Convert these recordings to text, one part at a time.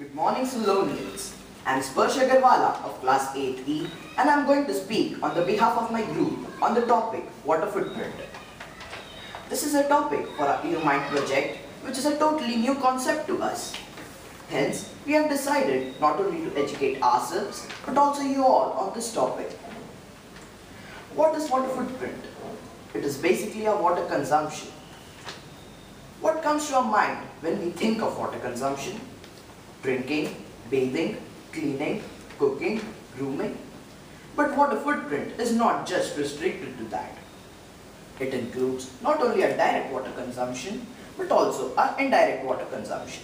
Good morning, Solonians. I am Sparsh Agarwalla of class 8E and I am going to speak on the behalf of my group on the topic water footprint. This is a topic for our EU-Mind project, which is a totally new concept to us. Hence, we have decided not only to educate ourselves but also you all on this topic. What is water footprint? It is basically our water consumption. What comes to our mind when we think of water consumption? Drinking, bathing, cleaning, cooking, grooming. But water footprint is not just restricted to that. It includes not only our direct water consumption, but also our indirect water consumption.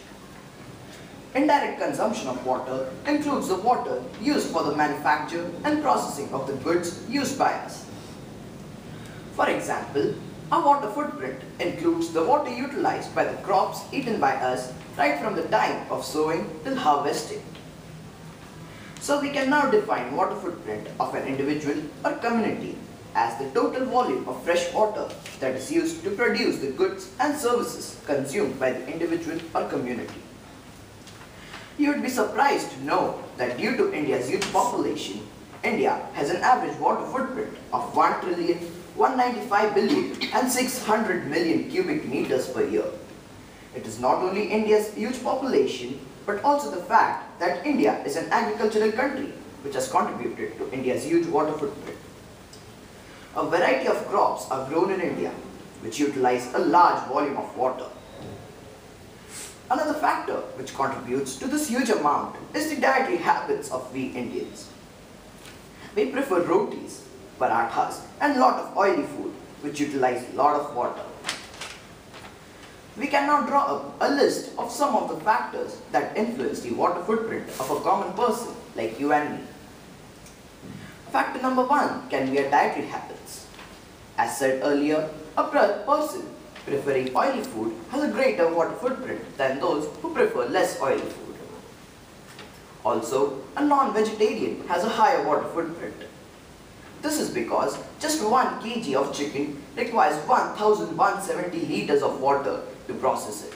Indirect consumption of water includes the water used for the manufacture and processing of the goods used by us. For example, our water footprint includes the water utilized by the crops eaten by us right from the time of sowing till harvesting. So we can now define water footprint of an individual or community as the total volume of fresh water that is used to produce the goods and services consumed by the individual or community. You would be surprised to know that due to India's huge population, India has an average water footprint of 1,195,600,000,000 cubic meters per year. It is not only India's huge population, but also the fact that India is an agricultural country which has contributed to India's huge water footprint. A variety of crops are grown in India which utilize a large volume of water. Another factor which contributes to this huge amount is the dietary habits of we Indians. We prefer rotis, parathas and lot of oily food which utilize a lot of water. We can now draw up a list of some of the factors that influence the water footprint of a common person like you and me. Factor number 1 can be our dietary habits. As said earlier, a person preferring oily food has a greater water footprint than those who prefer less oily food. Also, a non-vegetarian has a higher water footprint. This is because just 1 kg of chicken requires 1,170 liters of water to process it.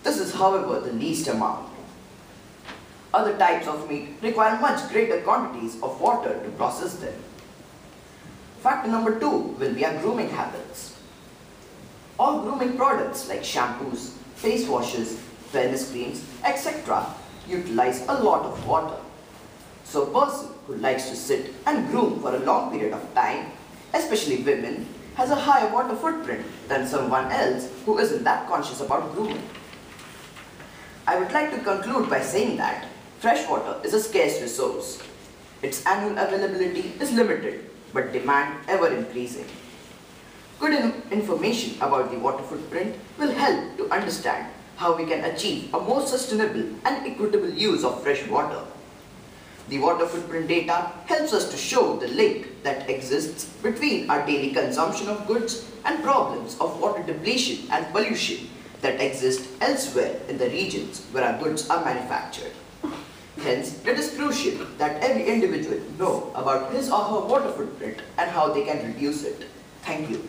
This is, however, the least amount. Other types of meat require much greater quantities of water to process them. Factor number 2 will be our grooming habits. All grooming products like shampoos, face washes, wellness creams, etc. utilize a lot of water. So a person who likes to sit and groom for a long period of time, especially women, has a higher water footprint than someone else who isn't that conscious about grooming. I would like to conclude by saying that fresh water is a scarce resource. Its annual availability is limited, but demand ever increasing. Good information about the water footprint will help to understand how we can achieve a more sustainable and equitable use of fresh water. The water footprint data helps us to show the link that exists between our daily consumption of goods and problems of water depletion and pollution that exist elsewhere in the regions where our goods are manufactured. Hence, it is crucial that every individual know about his or her water footprint and how they can reduce it. Thank you.